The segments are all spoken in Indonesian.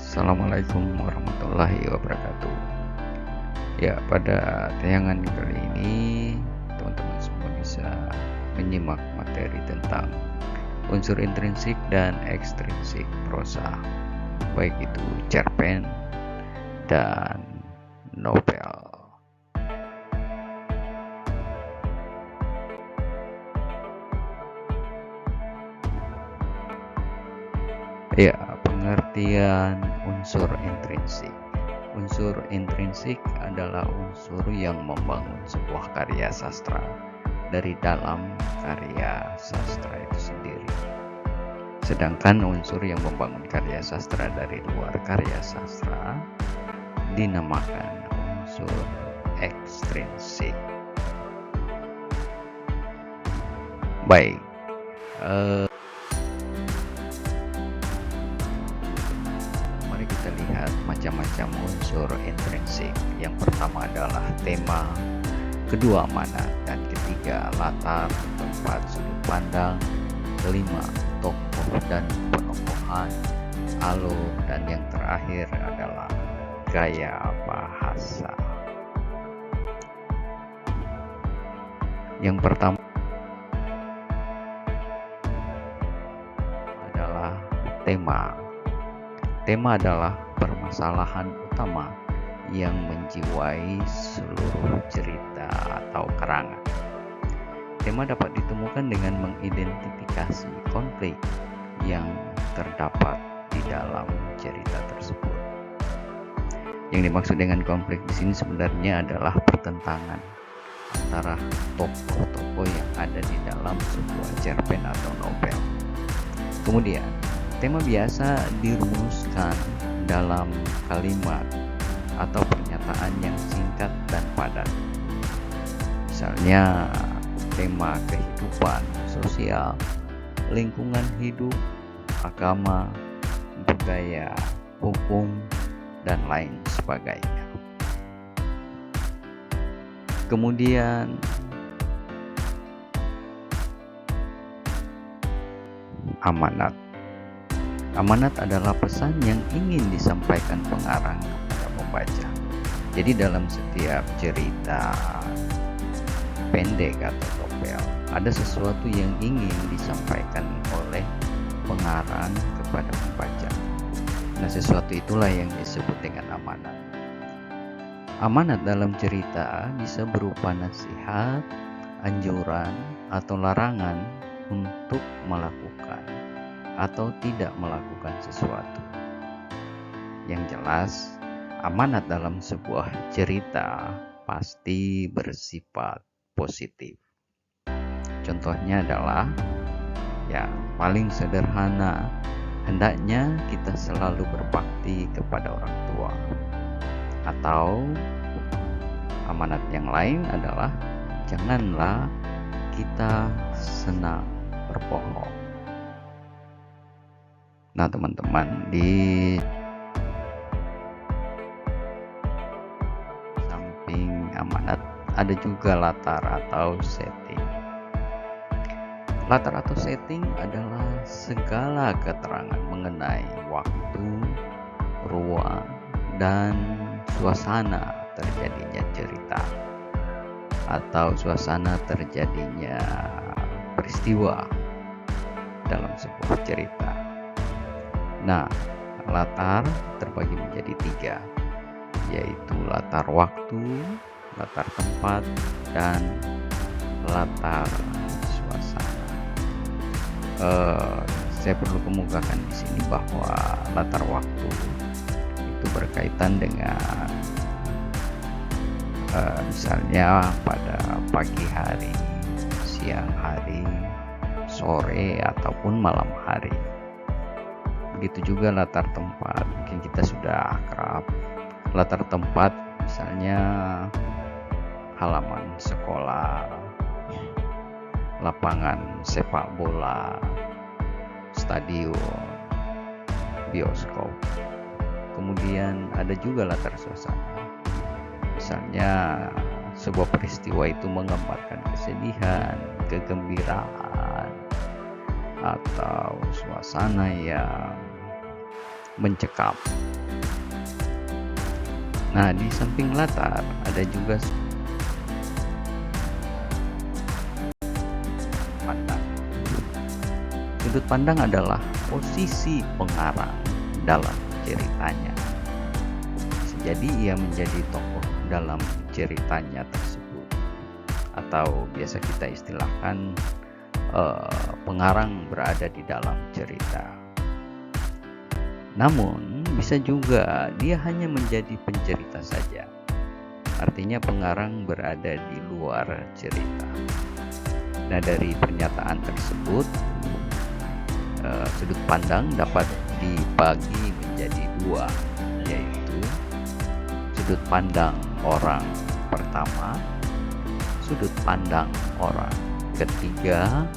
Assalamualaikum warahmatullahi wabarakatuh. Ya, pada tayangan kali ini teman-teman semua bisa menyimak materi tentang unsur intrinsik dan ekstrinsik prosa, baik itu cerpen dan novel. Ya, pengertian unsur intrinsik. Unsur intrinsik adalah unsur yang membangun sebuah karya sastra dari dalam karya sastra itu sendiri. Sedangkan unsur yang membangun karya sastra dari luar karya sastra dinamakan unsur ekstrinsik. Baik, mari kita lihat macam-macam unsur intrinsik. Yang pertama adalah tema, kedua amanat, dan ketiga latar, keempat sudut pandang, kelima tokoh dan penokohan, alur, dan yang terakhir adalah gaya bahasa. Yang pertama adalah tema. Tema adalah permasalahan utama yang menjiwai seluruh cerita atau karangan. Tema dapat ditemukan dengan mengidentifikasi konflik yang terdapat di dalam cerita tersebut. Yang dimaksud dengan konflik di sini sebenarnya adalah pertentangan antara tokoh-tokoh yang ada di dalam sebuah cerpen atau novel. Kemudian, tema biasa dirumuskan dalam kalimat atau pernyataan yang singkat dan padat. Misalnya, tema kehidupan sosial, lingkungan hidup, agama, budaya, hukum, dan lain sebagainya. Kemudian, amanat. Amanat adalah pesan yang ingin disampaikan pengarang kepada pembaca. Jadi dalam setiap cerita pendek atau novel, ada sesuatu yang ingin disampaikan oleh pengarang kepada pembaca. Nah, sesuatu itulah yang disebut dengan amanat. Amanat dalam cerita bisa berupa nasihat, anjuran, atau larangan untuk melakukan atau tidak melakukan sesuatu. Yang jelas, amanat dalam sebuah cerita pasti bersifat positif. Contohnya adalah yang paling sederhana, hendaknya kita selalu berbakti kepada orang tua. Atau amanat yang lain adalah janganlah kita senang berbohong. Nah, teman-teman, di samping amanat ada juga latar atau setting. Latar atau setting adalah segala keterangan mengenai waktu, ruang, dan suasana terjadinya cerita atau suasana terjadinya peristiwa dalam sebuah cerita. Nah, latar terbagi menjadi 3, yaitu latar waktu, latar tempat, dan latar suasana. Saya perlu kemukakan di sini bahwa latar waktu itu berkaitan dengan misalnya pada pagi hari, siang hari, sore, ataupun malam hari. Begitu juga latar tempat, mungkin kita sudah akrab. Latar tempat misalnya halaman sekolah, lapangan sepak bola, stadion, bioskop. Kemudian ada juga latar suasana. Misalnya sebuah peristiwa itu menggambarkan kesedihan, kegembiraan, atau suasana yang mencekam. Nah, di samping latar ada juga pandang. Sudut pandang adalah posisi pengarang dalam ceritanya. Jadi ia menjadi tokoh dalam ceritanya tersebut, atau biasa kita istilahkan pengarang berada di dalam cerita. Namun bisa juga dia hanya menjadi pencerita saja. Artinya pengarang berada di luar cerita. Nah, dari pernyataan tersebut sudut pandang dapat dibagi menjadi dua, yaitu sudut pandang orang pertama, sudut pandang orang ketiga,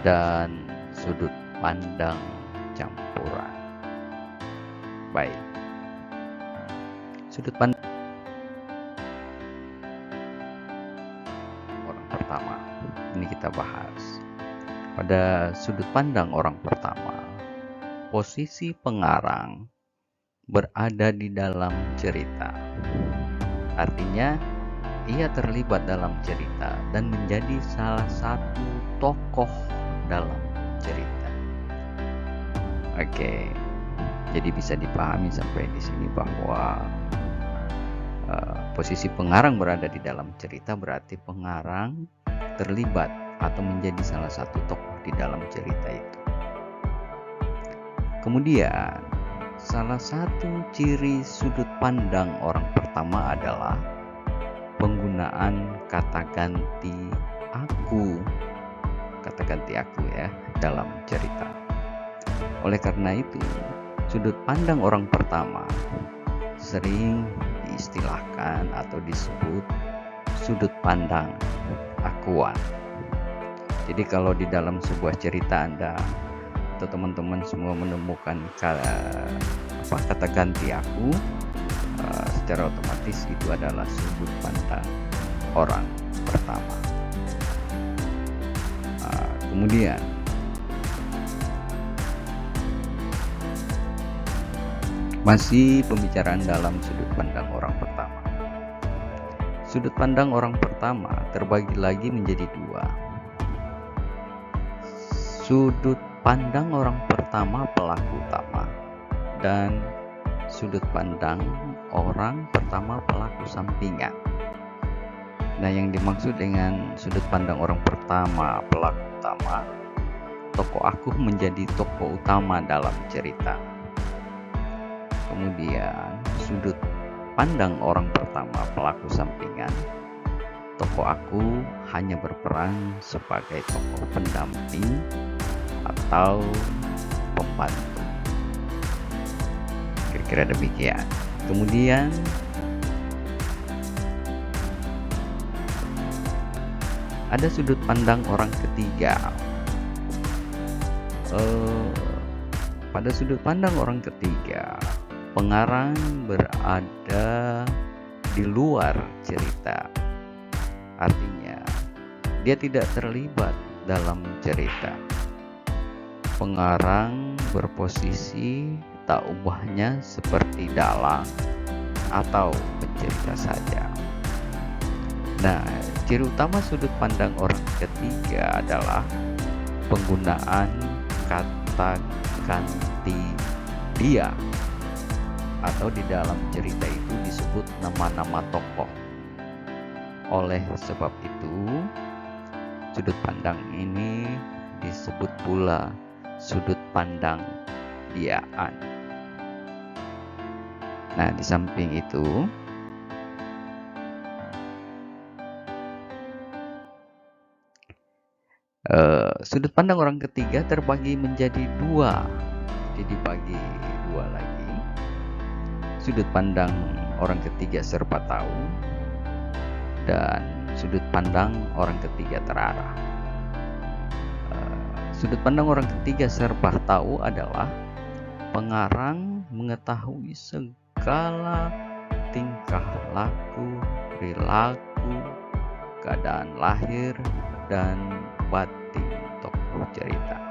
dan sudut pandang campuran. Baik, sudut pandang orang pertama ini kita bahas. Pada sudut pandang orang pertama, posisi pengarang berada di dalam cerita. Artinya, ia terlibat dalam cerita dan menjadi salah satu tokoh dalam cerita. Oke, jadi bisa dipahami sampai di sini bahwa posisi pengarang berada di dalam cerita berarti pengarang terlibat atau menjadi salah satu tokoh di dalam cerita itu. Kemudian, salah satu ciri sudut pandang orang pertama adalah penggunaan kata ganti aku ya dalam cerita. Oleh karena itu, sudut pandang orang pertama sering diistilahkan atau disebut sudut pandang akuan. Jadi kalau di dalam sebuah cerita Anda atau teman-teman semua menemukan kata ganti aku, secara otomatis itu adalah sudut pandang orang pertama. Kemudian masih pembicaraan dalam sudut pandang orang pertama. Sudut pandang orang pertama terbagi lagi menjadi dua. Sudut pandang orang pertama pelaku utama dan sudut pandang orang pertama pelaku sampingan. Nah, yang dimaksud dengan sudut pandang orang pertama pelaku utama, tokoh aku menjadi tokoh utama dalam cerita. Kemudian sudut pandang orang pertama pelaku sampingan, tokoh aku hanya berperan sebagai tokoh pendamping atau pembantu. Kira-kira demikian. Kemudian ada sudut pandang orang ketiga. Pada sudut pandang orang ketiga, pengarang berada di luar cerita. Artinya, dia tidak terlibat dalam cerita. Pengarang berposisi tak ubahnya seperti dalang atau pencerita saja. Nah, ciri utama sudut pandang orang ketiga adalah penggunaan kata ganti dia, atau di dalam cerita itu disebut nama-nama tokoh. Oleh sebab itu, sudut pandang ini disebut pula sudut pandang diaan. Nah, di samping itu, sudut pandang orang ketiga terbagi menjadi dua. Jadi dibagi dua lagi. Sudut pandang orang ketiga serba tahu dan sudut pandang orang ketiga terarah. Sudut pandang orang ketiga serba tahu adalah pengarang mengetahui segala tingkah laku, perilaku, keadaan lahir, dan batin tokoh cerita.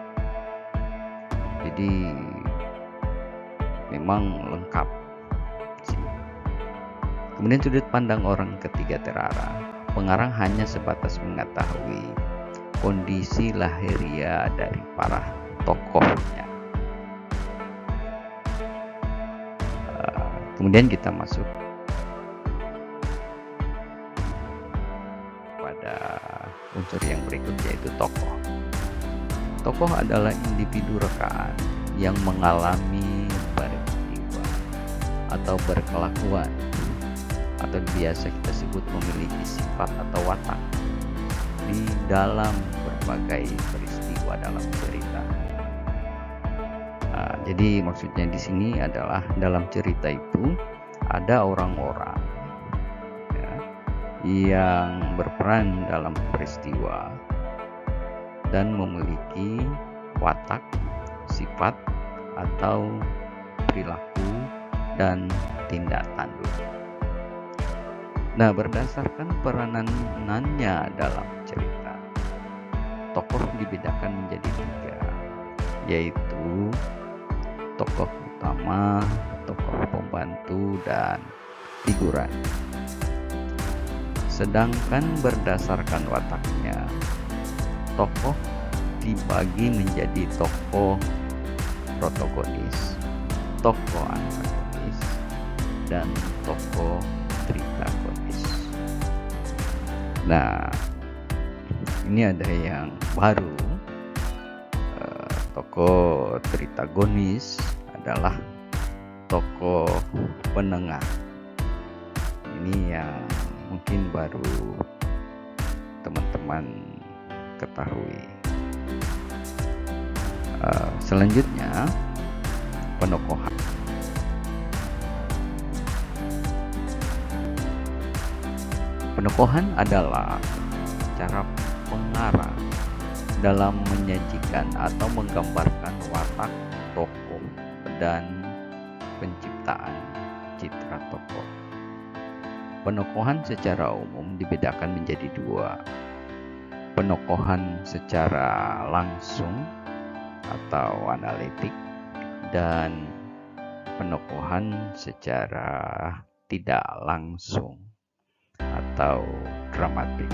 Jadi memang lengkap sih. Kemudian sudut pandang orang ketiga terarah. Pengarang hanya sebatas mengetahui kondisi lahiria dari para tokohnya. Kemudian kita masuk pada unsur yang berikut, yaitu tokoh. Tokoh adalah individu rekaan yang mengalami peristiwa atau berkelakuan, atau biasa kita sebut memiliki sifat atau watak di dalam berbagai peristiwa dalam cerita. Jadi maksudnya di sini adalah dalam cerita itu ada orang-orang yang berperan dalam peristiwa dan memiliki watak, sifat, atau perilaku dan tindak tanduk. Nah, berdasarkan peranannya dalam cerita, tokoh dibedakan menjadi 3, yaitu tokoh utama, tokoh pembantu, dan figuran. Sedangkan berdasarkan wataknya, tokoh dibagi menjadi tokoh protagonis, tokoh antagonis, dan tokoh tritagonis. Nah, ini ada yang baru. Tokoh tritagonis adalah tokoh penengah. Ini yang mungkin baru teman-teman ketahui. Selanjutnya, penokohan. Penokohan adalah cara pengarang dalam menyajikan atau menggambarkan watak tokoh dan penciptaan citra tokoh. Penokohan secara umum dibedakan menjadi 2. Penokohan secara langsung atau analitik, dan penokohan secara tidak langsung atau dramatik.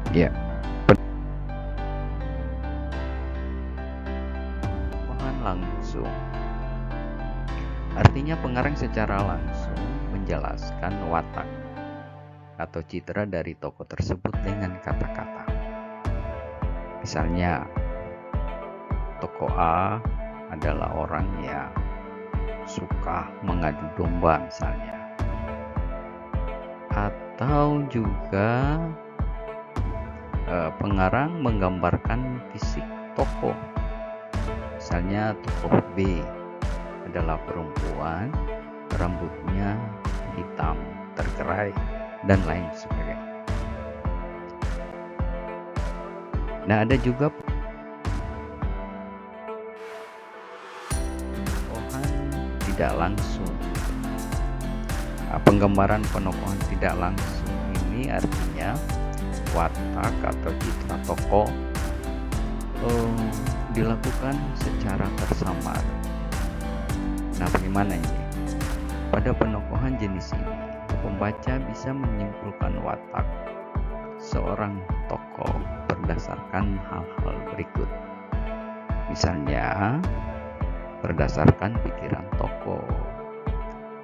Ya, penokohan langsung artinya pengarang secara langsung menjelaskan watak atau citra dari tokoh tersebut dengan kata-kata. Misalnya, tokoh A adalah orang yang suka mengadu domba misalnya. Atau juga pengarang menggambarkan fisik tokoh. Misalnya tokoh B adalah perempuan, rambutnya hitam tergerai, dan lain sebagainya. Nah, ada juga penokohan tidak langsung. Penggambaran penokohan tidak langsung ini artinya watak atau citra tokoh dilakukan secara tersamar. Nah, bagaimana ini? Pada penokohan jenis ini, pembaca bisa menyimpulkan watak seorang tokoh berdasarkan hal-hal berikut. Misalnya, berdasarkan pikiran tokoh,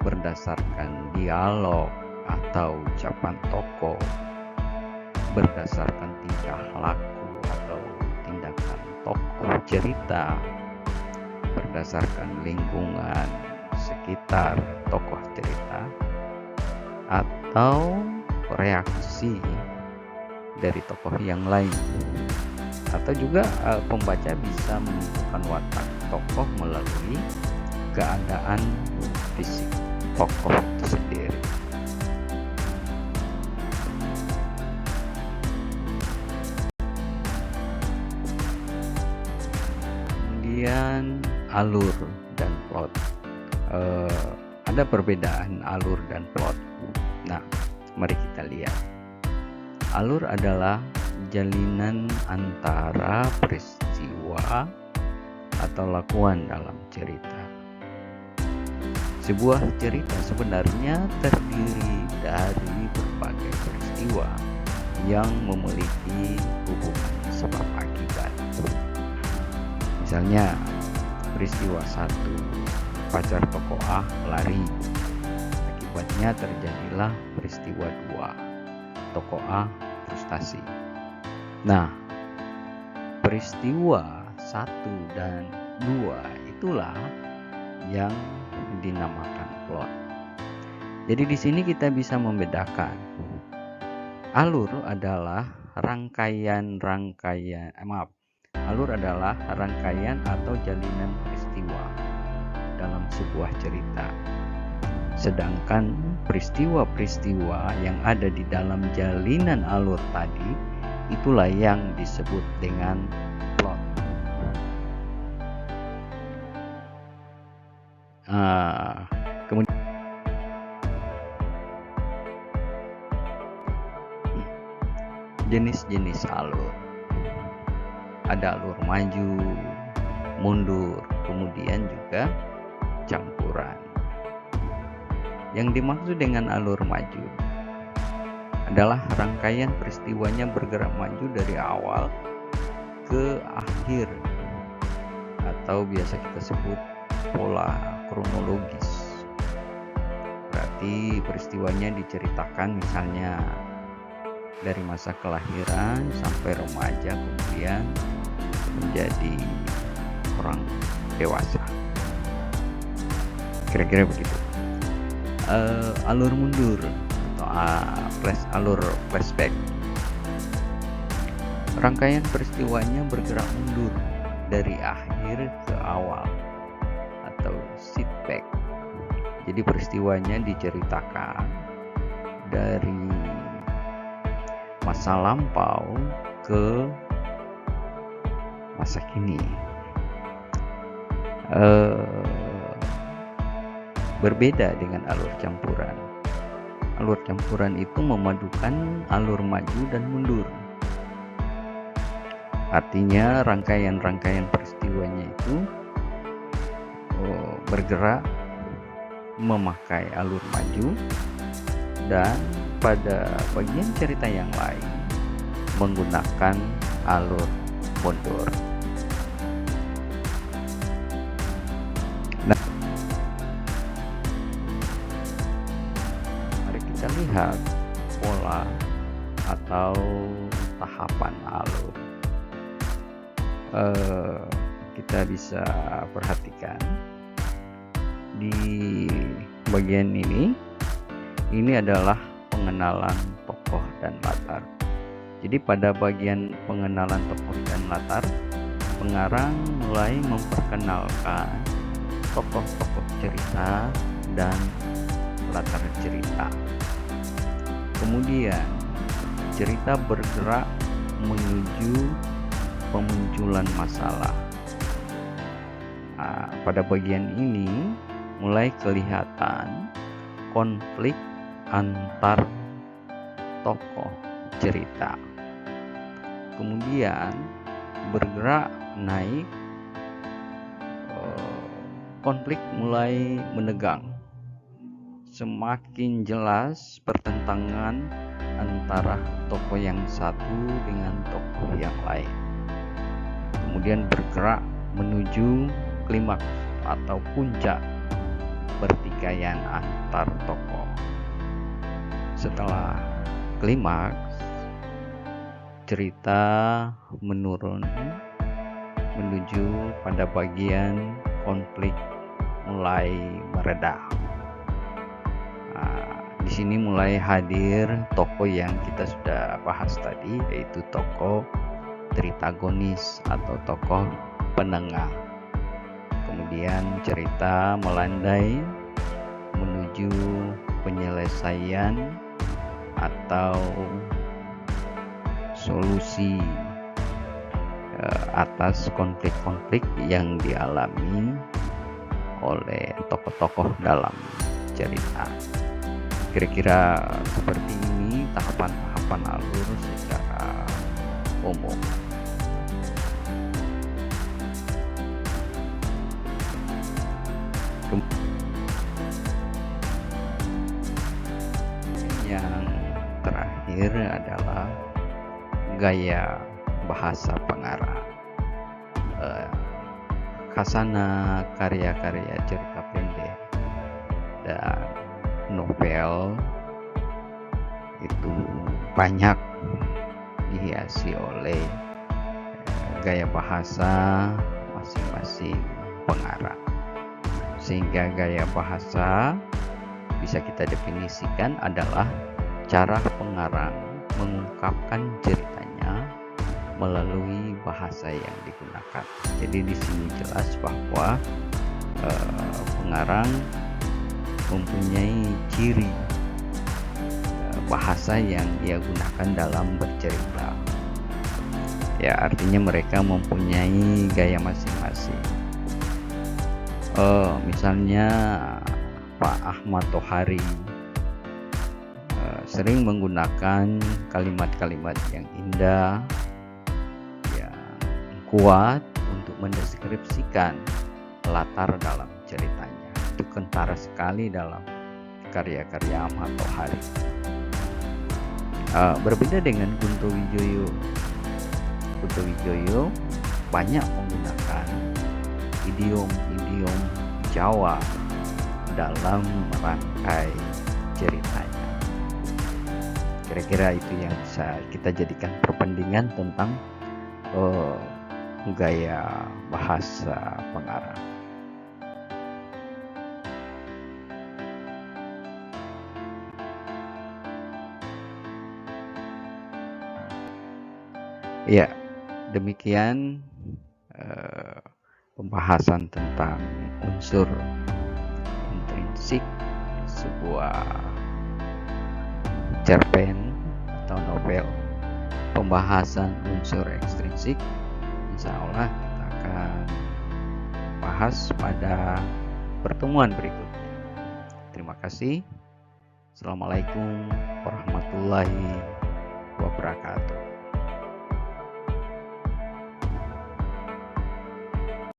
berdasarkan dialog atau ucapan tokoh, berdasarkan tingkah laku atau tindakan tokoh cerita, berdasarkan lingkungan sekitar tokoh cerita, atau reaksi dari tokoh yang lain. Atau juga pembaca bisa menentukan watak tokoh melalui keadaan fisik tokoh itu sendiri. Kemudian alur dan plot. Ada perbedaan alur dan plot. Nah, mari kita lihat. Alur adalah jalinan antara peristiwa atau lakuan dalam cerita. Sebuah cerita sebenarnya terdiri dari berbagai peristiwa yang memiliki hubungan sebab akibat. Misalnya, peristiwa 1, pacar tokoh A lari. Akibatnya terjadilah peristiwa 2, tokoh A frustasi. Nah, peristiwa 1 dan 2 itulah yang dinamakan plot. Jadi di sini kita bisa membedakan. Alur adalah rangkaian atau jalinan peristiwa dalam sebuah cerita. Sedangkan peristiwa-peristiwa yang ada di dalam jalinan alur tadi, itulah yang disebut dengan plot. Kemudian jenis-jenis alur. Ada alur maju, mundur, kemudian juga campuran. Yang dimaksud dengan alur maju adalah rangkaian peristiwanya bergerak maju dari awal ke akhir, atau biasa kita sebut pola kronologis. Berarti peristiwanya diceritakan misalnya dari masa kelahiran sampai remaja, kemudian menjadi orang dewasa. Kira-kira begitu. Alur mundur atau alur flashback. Rangkaian peristiwanya bergerak mundur dari akhir ke awal atau setback. Jadi peristiwanya diceritakan dari masa lampau ke masa kini. Berbeda dengan alur campuran. Alur campuran itu memadukan alur maju dan mundur. Artinya rangkaian-rangkaian peristiwanya itu bergerak memakai alur maju, dan pada bagian cerita yang lain menggunakan alur mundur. Nah, mari kita lihat pola atau tahapan alur. Kita bisa perhatikan di bagian ini adalah pengenalan tokoh dan latar. Jadi pada bagian pengenalan tokoh dan latar, pengarang mulai memperkenalkan tokoh-tokoh cerita dan latar cerita. Kemudian cerita bergerak menuju pemunculan masalah. Pada bagian ini mulai kelihatan konflik antar tokoh cerita. Kemudian bergerak naik, konflik mulai menegang. Semakin jelas pertentangan antara tokoh yang satu dengan tokoh yang lain. Kemudian bergerak menuju klimaks atau puncak pertikaian antar tokoh. Setelah klimaks, cerita menurun menuju pada bagian konflik mulai mereda. Di sini mulai hadir tokoh yang kita sudah bahas tadi, yaitu tokoh tritagonis atau tokoh penengah. Kemudian cerita melandai menuju penyelesaian atau solusi atas konflik-konflik yang dialami oleh tokoh-tokoh dalam cerita. Kira-kira seperti ini tahapan-tahapan alur secara umum. Yang terakhir adalah gaya bahasa pengarang. Khasanah karya-karya cerita pendek dan novel itu banyak dihiasi oleh gaya bahasa masing-masing pengarang, sehingga gaya bahasa bisa kita definisikan adalah cara pengarang mengungkapkan ceritanya melalui bahasa yang digunakan. Jadi di sini jelas bahwa pengarang mempunyai ciri bahasa yang dia gunakan dalam bercerita. Ya, artinya mereka mempunyai gaya masing-masing. Misalnya Pak Ahmad Tohari sering menggunakan kalimat-kalimat yang indah, kuat untuk mendeskripsikan latar dalam ceritanya. Itu kentara sekali dalam karya-karya Ahmad Tohari. Berbeda dengan Kunto Wijoyo. Kunto Wijoyo banyak menggunakan idiom-idiom Jawa dalam merangkai ceritanya. Kira-kira itu yang bisa kita jadikan perbandingan tentang gaya bahasa pengarang. Ya, demikian pembahasan tentang unsur intrinsik sebuah cerpen atau novel. Pembahasan unsur ekstrinsik insya Allah kita akan bahas pada pertemuan berikutnya. Terima kasih. Assalamualaikum warahmatullahi wabarakatuh.